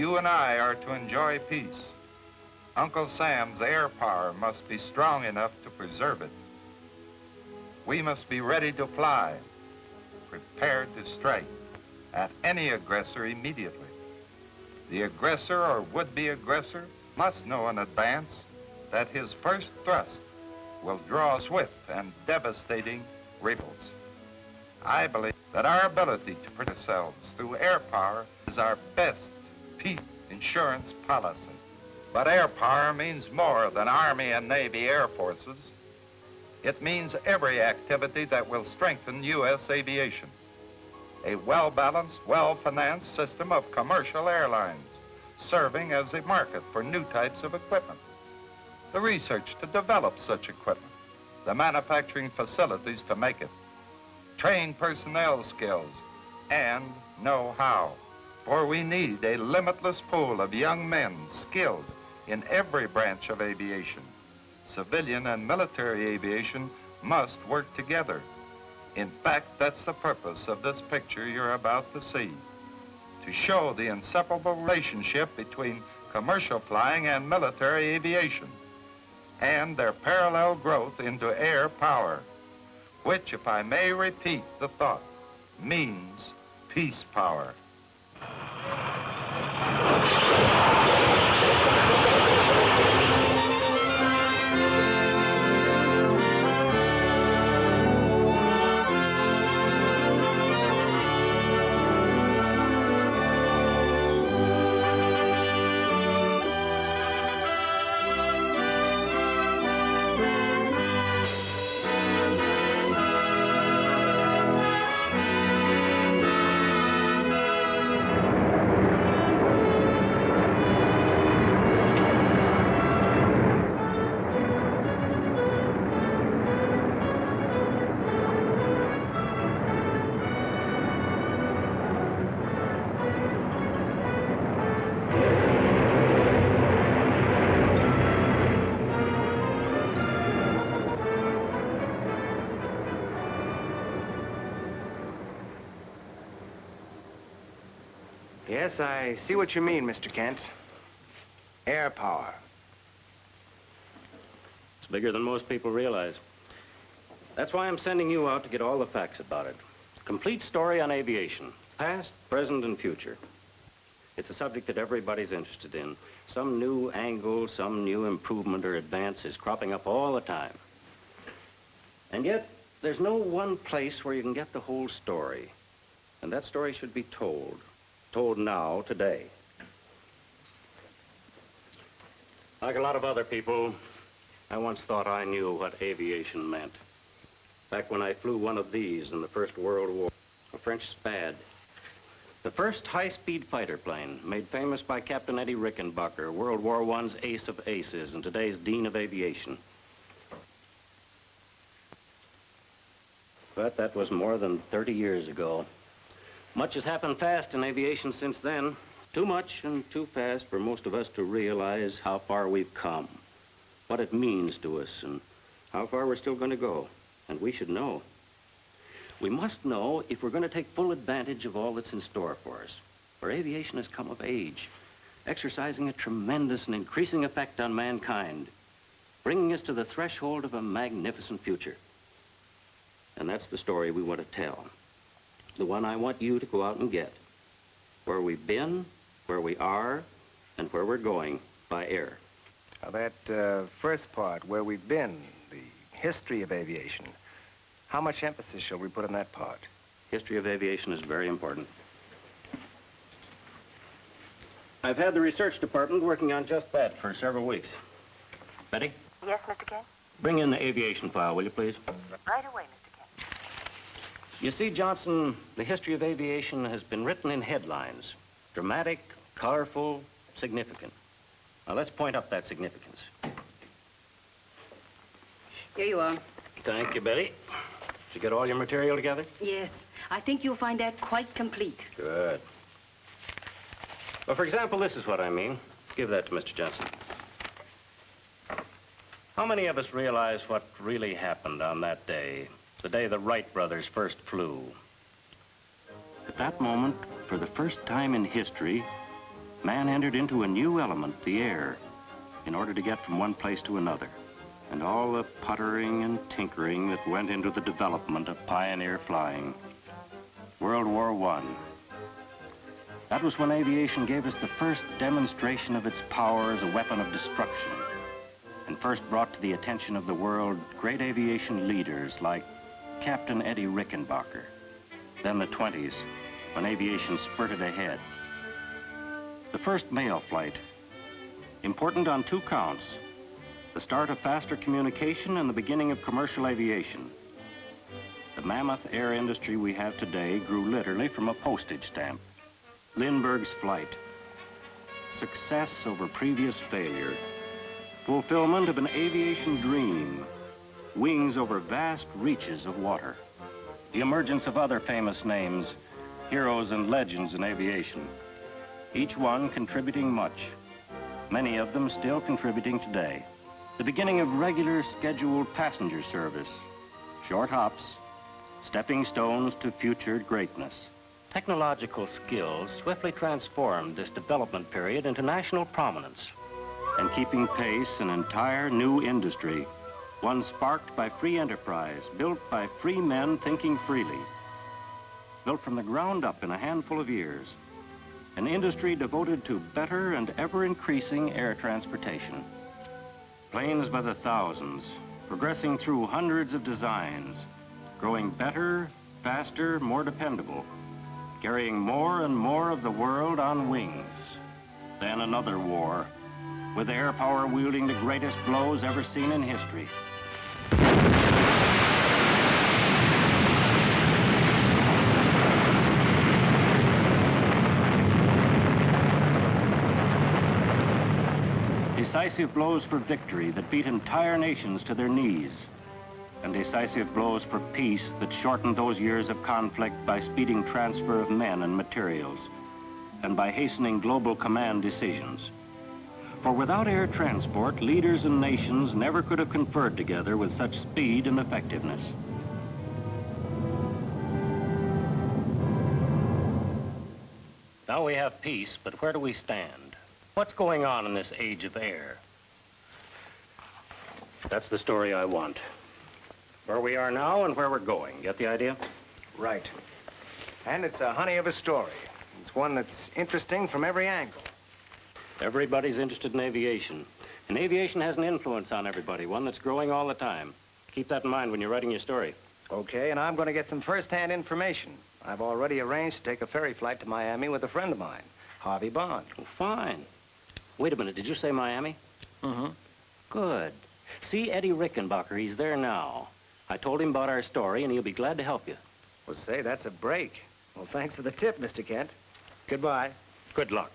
you and I are to enjoy peace, Uncle Sam's air power must be strong enough to preserve it. We must be ready to fly, prepared to strike at any aggressor immediately. The aggressor or would-be aggressor must know in advance that his first thrust will draw swift and devastating ripples. I believe that our ability to protect ourselves through air power is our best peace insurance policy. But air power means more than Army and Navy Air Forces. It means every activity that will strengthen U.S. aviation. A well-balanced, well-financed system of commercial airlines serving as a market for new types of equipment. The research to develop such equipment, the manufacturing facilities to make it, trained personnel skills, and know-how. For we need a limitless pool of young men skilled in every branch of aviation. Civilian and military aviation must work together. In fact, that's the purpose of this picture you're about to see, to show the inseparable relationship between commercial flying and military aviation, and their parallel growth into air power, which, if I may repeat the thought, means peace power. Yes, I see what you mean, Mr. Kent. Air power. It's bigger than most people realize. That's why I'm sending you out to get all the facts about it. Complete story on aviation, past, present, and future. It's a subject that everybody's interested in. Some new angle, some new improvement or advance is cropping up all the time. And yet, there's no one place where you can get the whole story. And that story should be told. Told now, today. Like a lot of other people, I once thought I knew what aviation meant. Back when I flew one of these in the First World War, a French Spad. The first high-speed fighter plane, made famous by Captain Eddie Rickenbacker, World War I's ace of aces and today's dean of aviation. But that was more than 30 years ago. Much has happened fast in aviation since then. Too much and too fast for most of us to realize how far we've come, what it means to us, and how far we're still going to go. And we should know. We must know if we're going to take full advantage of all that's in store for us. For aviation has come of age, exercising a tremendous and increasing effect on mankind, bringing us to the threshold of a magnificent future. And that's the story we want to tell. The one I want you to go out and get. Where we've been, where we are, and where we're going by air. Now that first part, where we've been, the history of aviation, how much emphasis shall we put on that part? History of aviation is very important. I've had the research department working on just that for several weeks. Betty? Yes, Mr. Kent? Bring in the aviation file, will you please? Right away, Mr. Kent. You see, Johnson, the history of aviation has been written in headlines. Dramatic, colorful, significant. Now, let's point up that significance. Here you are. Thank you, Betty. Did you get all your material together? Yes. I think you'll find that quite complete. Good. Well, for example, this is what I mean. Give that to Mr. Johnson. How many of us realize what really happened on that day? The day the Wright brothers first flew. At that moment, for the first time in history, man entered into a new element, the air, in order to get from one place to another, and all the puttering and tinkering that went into the development of pioneer flying. World War I. That was when aviation gave us the first demonstration of its power as a weapon of destruction, and first brought to the attention of the world great aviation leaders like Captain Eddie Rickenbacker. Then the 20s, when aviation spurted ahead. The first mail flight, important on two counts: the start of faster communication and the beginning of commercial aviation. The mammoth air industry we have today grew literally from a postage stamp. Lindbergh's flight, success over previous failure, fulfillment of an aviation dream, wings over vast reaches of water. The emergence of other famous names, heroes and legends in aviation, each one contributing much, many of them still contributing today. The beginning of regular scheduled passenger service, short hops, stepping stones to future greatness. Technological skills swiftly transformed this development period into national prominence, and keeping pace an entire new industry, one sparked by free enterprise, built by free men thinking freely, built from the ground up in a handful of years, an industry devoted to better and ever-increasing air transportation. Planes by the thousands, progressing through hundreds of designs, growing better, faster, more dependable, carrying more and more of the world on wings. Then another war, with air power wielding the greatest blows ever seen in history. Decisive blows for victory that beat entire nations to their knees, and decisive blows for peace that shortened those years of conflict by speeding transfer of men and materials, and by hastening global command decisions. For without air transport, leaders and nations never could have conferred together with such speed and effectiveness. Now we have peace, but where do we stand? What's going on in this age of air? That's the story I want. Where we are now and where we're going. Get the idea? Right. And it's a honey of a story. It's one that's interesting from every angle. Everybody's interested in aviation. And aviation has an influence on everybody, one that's growing all the time. Keep that in mind when you're writing your story. Okay, and I'm going to get some first-hand information. I've already arranged to take a ferry flight to Miami with a friend of mine, Harvey Bond. Oh, fine. Wait a minute, did you say Miami? Mm-hmm. Good. See Eddie Rickenbacker, he's there now. I told him about our story, and he'll be glad to help you. Well, say, that's a break. Well, thanks for the tip, Mr. Kent. Goodbye. Good luck.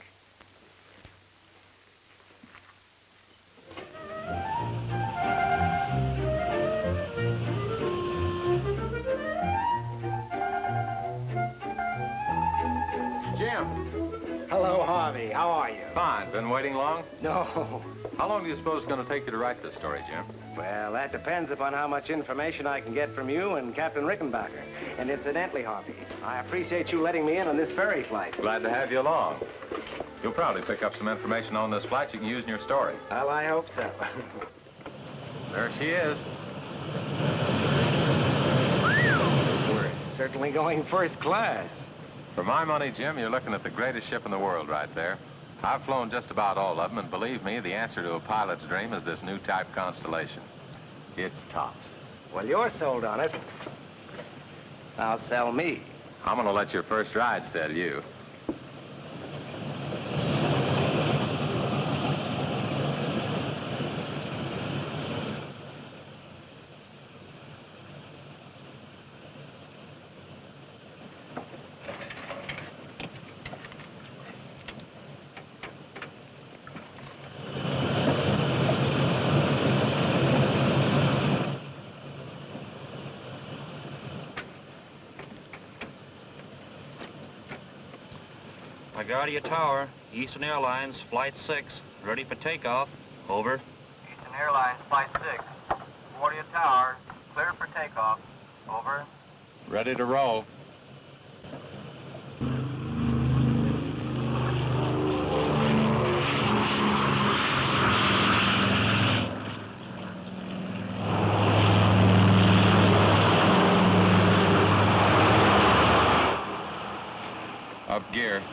Jim. Hello, Harvey. How are you? Fine. Been waiting long? No. How long do you suppose it's going to take you to write this story, Jim? Well, that depends upon how much information I can get from you and Captain Rickenbacker. And incidentally, Harvey, I appreciate you letting me in on this ferry flight. Glad to have you along. You'll probably pick up some information on this flight you can use in your story. Well, I hope so. There she is. We're certainly going first class. For my money, Jim, you're looking at the greatest ship in the world right there. I've flown just about all of them, and believe me, the answer to a pilot's dream is this new type Constellation. It's tops. Well, you're sold on it. Now sell me. I'm going to let your first ride sell you. LaGuardia Tower, Eastern Airlines, Flight 6, ready for takeoff. Over. Eastern Airlines, Flight 6. LaGuardia Tower, clear for takeoff. Over. Ready to roll. Up gear.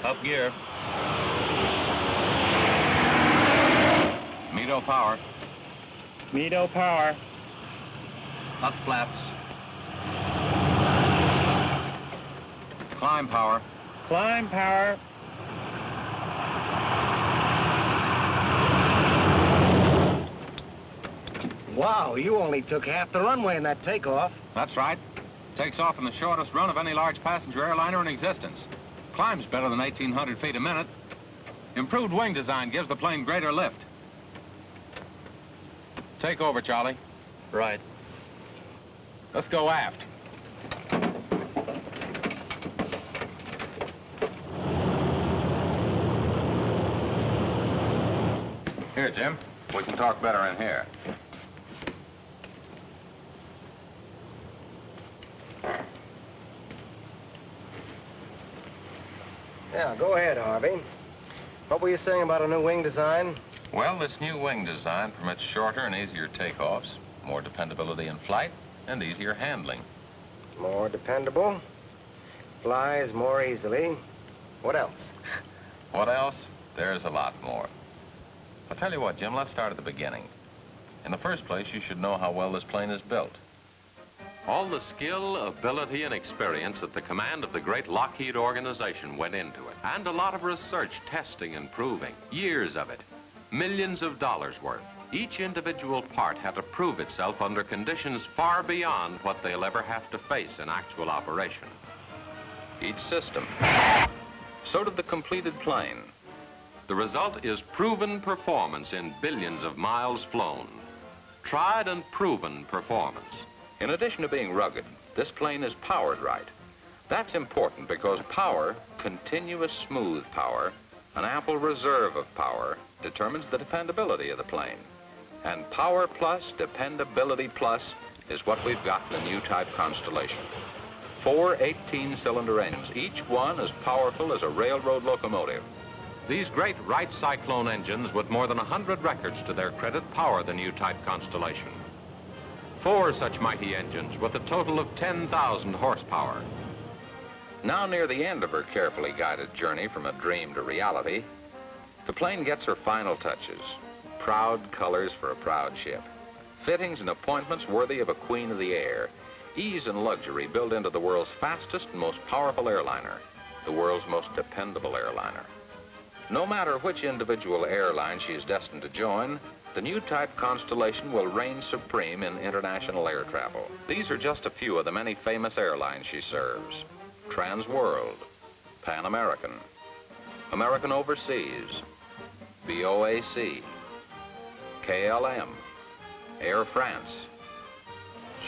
Up gear. METO power. METO power. Up flaps. Climb power. Climb power. Wow, you only took half the runway in that takeoff. That's right. Takes off in the shortest run of any large passenger airliner in existence. Climbs better than 1,800 feet a minute. Improved wing design gives the plane greater lift. Take over, Charlie. Right. Let's go aft. Here, Jim. We can talk better in here. Yeah, go ahead, Harvey. What were you saying about a new wing design? Well, this new wing design permits shorter and easier takeoffs, more dependability in flight, and easier handling. More dependable. Flies more easily. What else? What else? There's a lot more. I'll tell you what, Jim, let's start at the beginning. In the first place, you should know how well this plane is built. All the skill, ability, and experience at the command of the great Lockheed organization went into it. And a lot of research, testing, and proving. Years of it. Millions of dollars worth. Each individual part had to prove itself under conditions far beyond what they'll ever have to face in actual operation. Each system. So did the completed plane. The result is proven performance in billions of miles flown. Tried and proven performance. In addition to being rugged, this plane is powered right. That's important because power, continuous smooth power, an ample reserve of power, determines the dependability of the plane. And power plus, dependability plus, is what we've got in the new type Constellation. 4 18-cylinder engines, each one as powerful as a railroad locomotive. These great Wright Cyclone engines, with more than 100 records to their credit, power the new type Constellation. 4 such mighty engines with a total of 10,000 horsepower. Now near the end of her carefully guided journey from a dream to reality, the plane gets her final touches. Proud colors for a proud ship. Fittings and appointments worthy of a queen of the air. Ease and luxury built into the world's fastest and most powerful airliner, the world's most dependable airliner. No matter which individual airline she is destined to join, the new type Constellation will reign supreme in international air travel. These are just a few of the many famous airlines she serves. Trans World, Pan American, American Overseas, BOAC, KLM, Air France.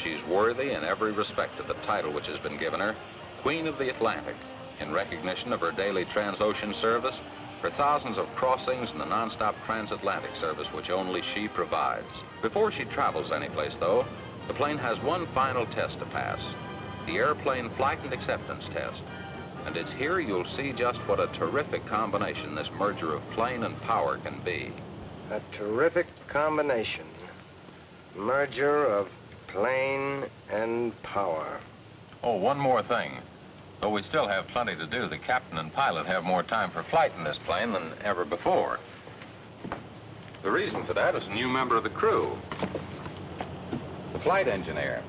She's worthy in every respect of the title which has been given her, Queen of the Atlantic, in recognition of her daily transocean service, her thousands of crossings, and the non-stop transatlantic service which only she provides. Before she travels anyplace, though, the plane has one final test to pass, the Airplane Flight and Acceptance Test. And it's here you'll see just what a terrific combination this merger of plane and power can be. A terrific combination. Merger of plane and power. Oh, one more thing. Though we still have plenty to do, the captain and pilot have more time for flight in this plane than ever before. The reason for that is a new member of the crew, the flight engineer.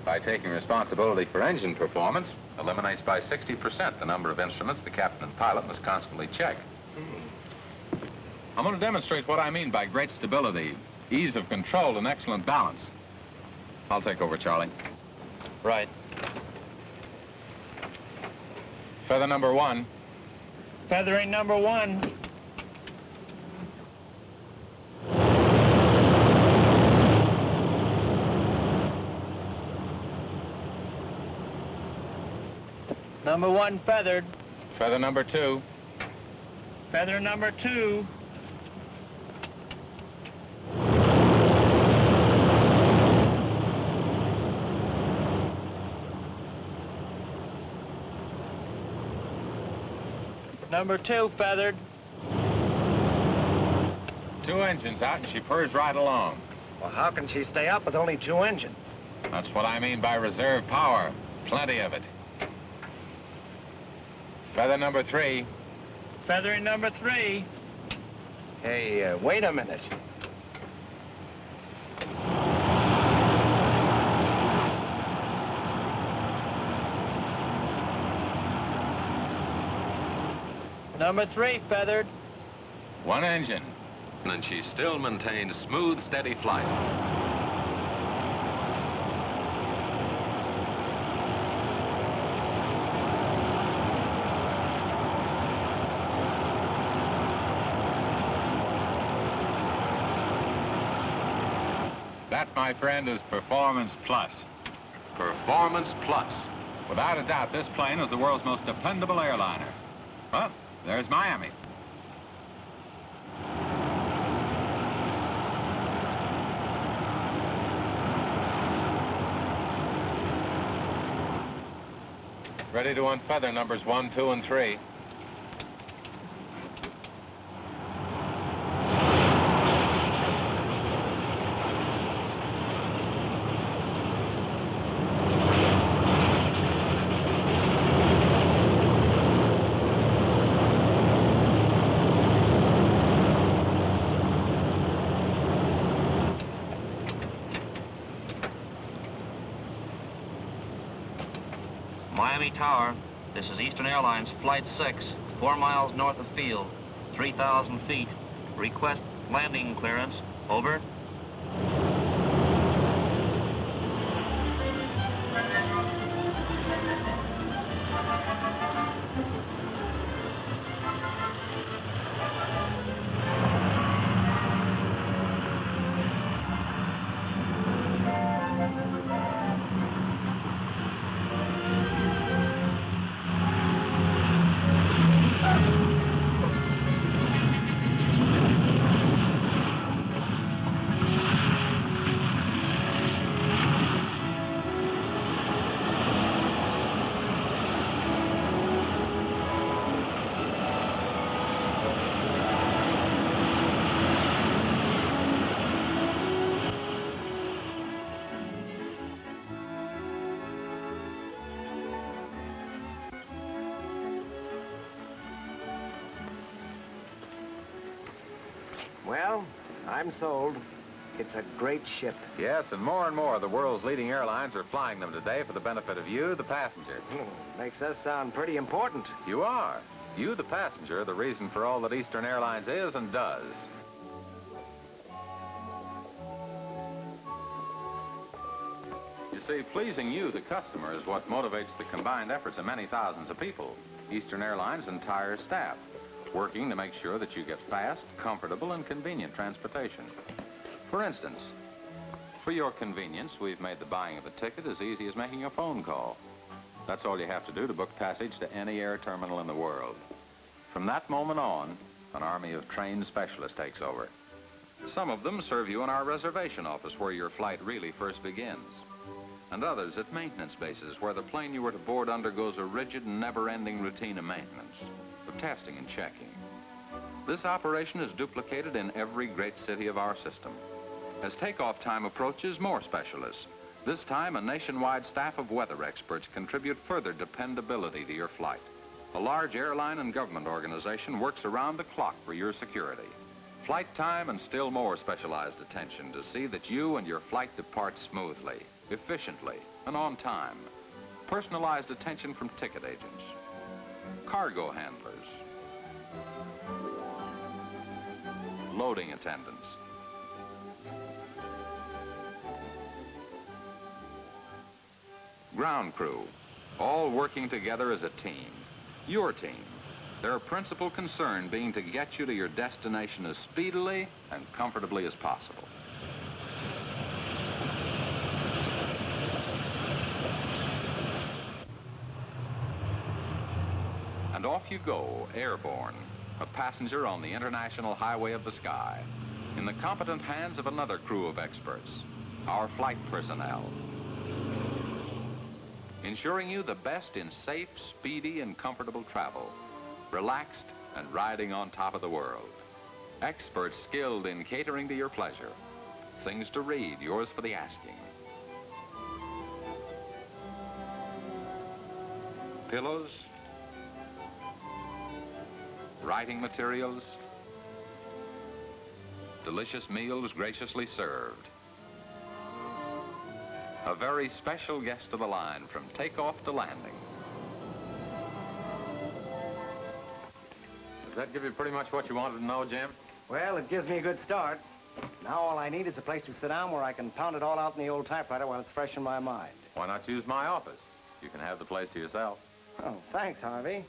By taking responsibility for engine performance, eliminates by 60% the number of instruments the captain and pilot must constantly check. I'm going to demonstrate what I mean by great stability, ease of control, and excellent balance. I'll take over, Charlie. Right. Feather number 1. Feathering number 1. Number 1 feathered. Feather number 2. Feather number 2. Number 2 feathered. 2 engines out and she purrs right along. Well, how can she stay up with only 2 engines? That's what I mean by reserve power. Plenty of it. Feather number 3. Feathering number 3. Hey, wait a minute. Number 3 feathered. 1 engine. And she still maintains smooth, steady flight. That, my friend, is Performance Plus. Performance Plus. Without a doubt, this plane is the world's most dependable airliner. Well, there's Miami. Ready to unfeather numbers 1, 2, and 3. Miami Tower, this is Eastern Airlines Flight 6, 4 miles north of field, 3,000 feet. Request landing clearance. Over. Well, I'm sold. It's a great ship. Yes, and more of the world's leading airlines are flying them today for the benefit of you, the passenger. Makes us sound pretty important. You are. You, the passenger, are the reason for all that Eastern Airlines is and does. You see, pleasing you, the customer, is what motivates the combined efforts of many thousands of people. Eastern Airlines' entire staff, working to make sure that you get fast, comfortable, and convenient transportation. For instance, for your convenience, we've made the buying of a ticket as easy as making a phone call. That's all you have to do to book passage to any air terminal in the world. From that moment on, an army of trained specialists takes over. Some of them serve you in our reservation office where your flight really first begins, and others at maintenance bases where the plane you were to board undergoes a rigid and never-ending routine of maintenance, of testing and checking. This operation is duplicated in every great city of our system. As takeoff time approaches, more specialists. This time, a nationwide staff of weather experts contribute further dependability to your flight. A large airline and government organization works around the clock for your security. Flight time and still more specialized attention to see that you and your flight depart smoothly, efficiently, and on time. Personalized attention from ticket agents, cargo handlers, loading attendants, ground crew, all working together as a team. Your team. Their principal concern being to get you to your destination as speedily and comfortably as possible. And off you go, airborne, a passenger on the international highway of the sky, in the competent hands of another crew of experts, our flight personnel, ensuring you the best in safe, speedy, and comfortable travel, relaxed and riding on top of the world. Experts skilled in catering to your pleasure. Things to read, yours for the asking. Pillows, writing materials, delicious meals graciously served. A very special guest of the line from takeoff to landing. Does that give you pretty much what you wanted to know, Jim? Well, it gives me a good start. Now all I need is a place to sit down where I can pound it all out in the old typewriter while it's fresh in my mind. Why not use my office? You can have the place to yourself. Oh, thanks, Harvey.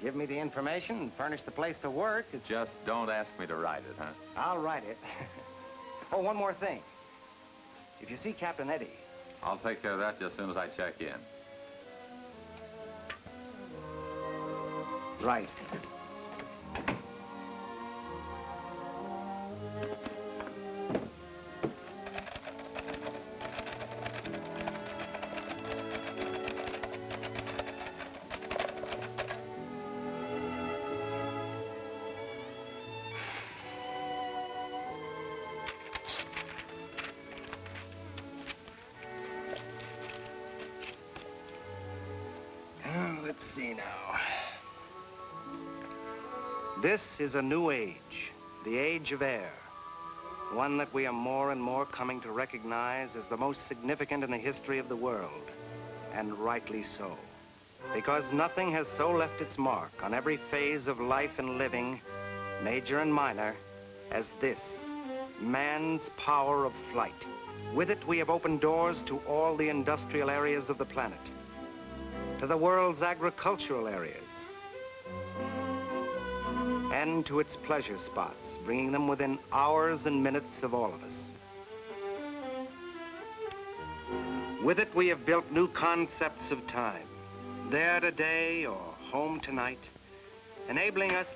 Give me the information and furnish the place to work. Just don't ask me to write it, huh? I'll write it. Oh, one more thing. If you see Captain Eddie... I'll take care of that just as soon as I check in. Right. Let's see now. This is a new age, the age of air. One that we are more and more coming to recognize as the most significant in the history of the world. And rightly so. Because nothing has so left its mark on every phase of life and living, major and minor, as this, man's power of flight. With it, we have opened doors to all the industrial areas of the planet, to the world's agricultural areas, and to its pleasure spots, bringing them within hours and minutes of all of us. With it, we have built new concepts of time, there today or home tonight, enabling us...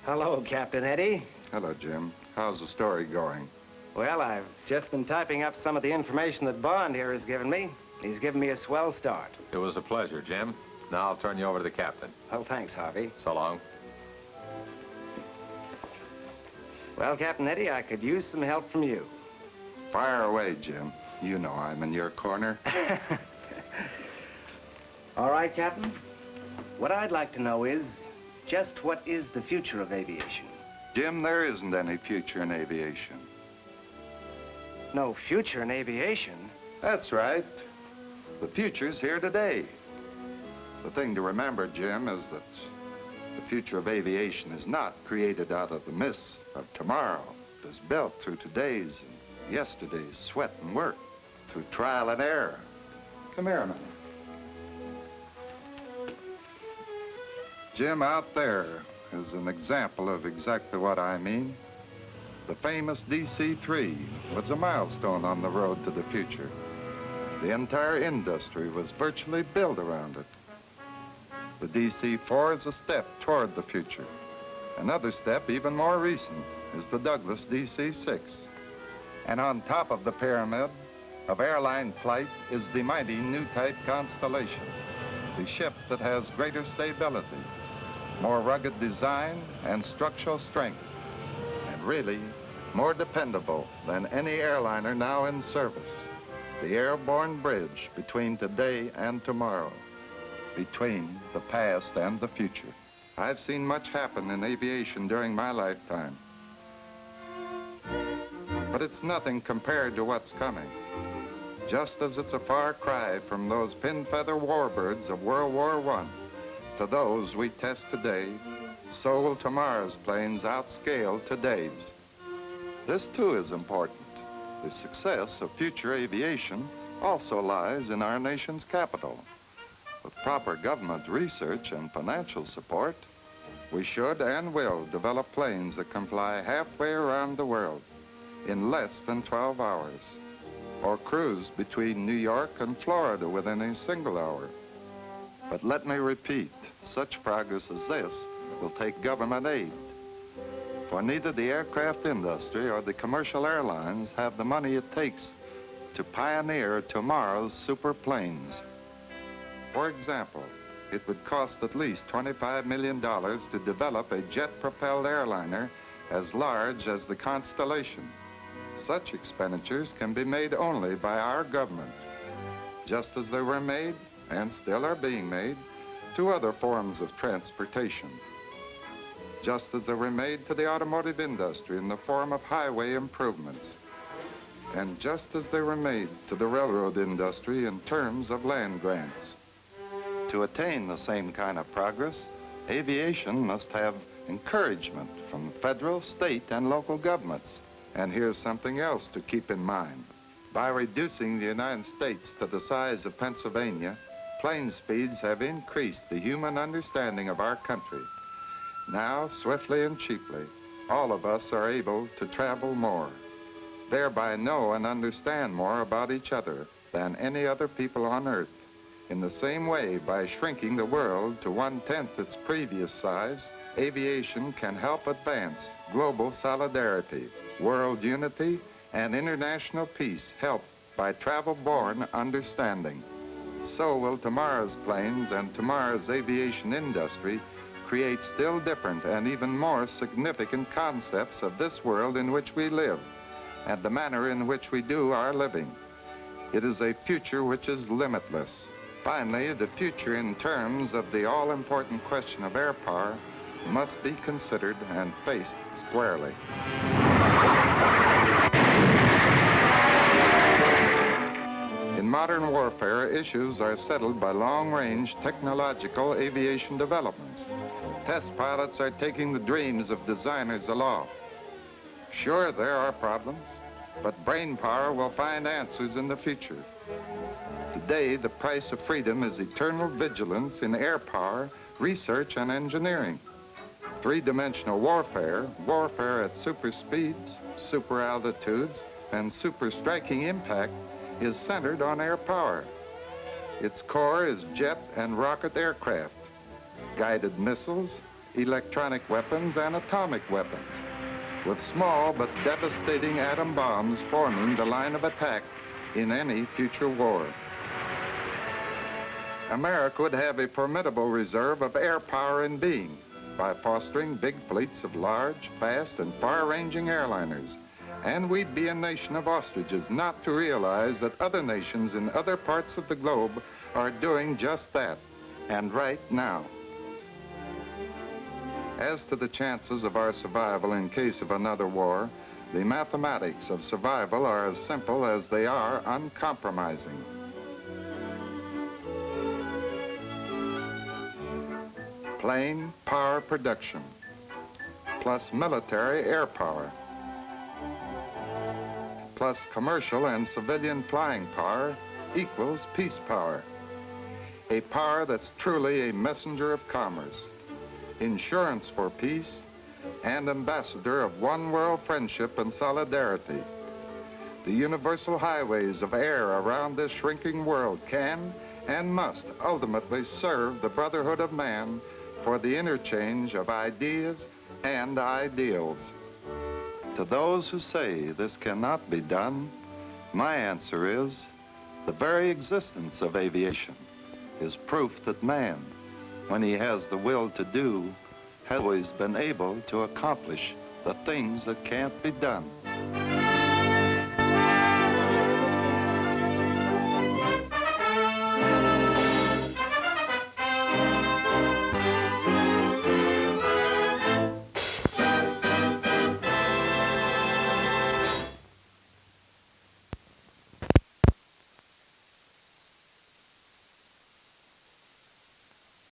Hello, Captain Eddie. Hello, Jim. How's the story going? Well, I've just been typing up some of the information that Bond here has given me. He's given me a swell start. It was a pleasure, Jim. Now I'll turn you over to the captain. Well, thanks, Harvey. So long. Well, Captain Eddie, I could use some help from you. Fire away, Jim. You know I'm in your corner. All right, Captain. What I'd like to know is, just what is the future of aviation? Jim, there isn't any future in aviation. No future in aviation? That's right. The future's here today. The thing to remember, Jim, is that the future of aviation is not created out of the mists of tomorrow. It is built through today's and yesterday's sweat and work, through trial and error. Come here a minute. Jim, out there is an example of exactly what I mean. The famous DC-3 was a milestone on the road to the future. The entire industry was virtually built around it. The DC-4 is a step toward the future. Another step, even more recent, is the Douglas DC-6. And on top of the pyramid of airline flight is the mighty new type Constellation, the ship that has greater stability, more rugged design and structural strength, and really more dependable than any airliner now in service. The airborne bridge between today and tomorrow, between the past and the future. I've seen much happen in aviation during my lifetime, but it's nothing compared to what's coming. Just as it's a far cry from those pin-feather warbirds of World War I to those we test today, so will tomorrow's planes outscale today's. This, too, is important. The success of future aviation also lies in our nation's capital. With proper government research and financial support, we should and will develop planes that can fly halfway around the world in less than 12 hours, or cruise between New York and Florida within a single hour. But let me repeat, such progress as this will take government aid. For neither the aircraft industry or the commercial airlines have the money it takes to pioneer tomorrow's super planes. For example, it would cost at least $25 million to develop a jet-propelled airliner as large as the Constellation. Such expenditures can be made only by our government. just as they were made, and still are being made, to other forms of transportation. Just as they were made to the automotive industry in the form of highway improvements, and just as they were made to the railroad industry in terms of land grants. To attain the same kind of progress, aviation must have encouragement from federal, state, and local governments. And here's something else to keep in mind. By reducing the United States to the size of Pennsylvania, plane speeds have increased the human understanding of our country. Now, swiftly and cheaply, all of us are able to travel more, thereby know and understand more about each other than any other people on Earth. In the same way, by shrinking the world to 1/10 its previous size, aviation can help advance global solidarity, world unity, and international peace helped by travel-borne understanding. So will tomorrow's planes and tomorrow's aviation industry create still different and even more significant concepts of this world in which we live and the manner in which we do our living. It is a future which is limitless. Finally, the future in terms of the all-important question of air power must be considered and faced squarely. In modern warfare, issues are settled by long-range technological aviation developments. Test pilots are taking the dreams of designers aloft. Sure, there are problems, but brain power will find answers in the future. Today, the price of freedom is eternal vigilance in air power, research, and engineering. Three-dimensional warfare, warfare at super speeds, super altitudes, and super striking impact is centered on air power. Its core is jet and rocket aircraft, guided missiles, electronic weapons, and atomic weapons, with small but devastating atom bombs forming the line of attack in any future war. America would have a formidable reserve of air power in being by fostering big fleets of large, fast, and far-ranging airliners. And we'd be a nation of ostriches not to realize that other nations in other parts of the globe are doing just that, and right now. As to the chances of our survival in case of another war, the mathematics of survival are as simple as they are uncompromising. Plane power production plus military air power plus commercial and civilian flying power equals peace power. A power that's truly a messenger of commerce, insurance for peace, and ambassador of one world friendship and solidarity. The universal highways of air around this shrinking world can and must ultimately serve the brotherhood of man for the interchange of ideas and ideals. To those who say this cannot be done, my answer is the very existence of aviation is proof that man, when he has the will to do, has always been able to accomplish the things that can't be done.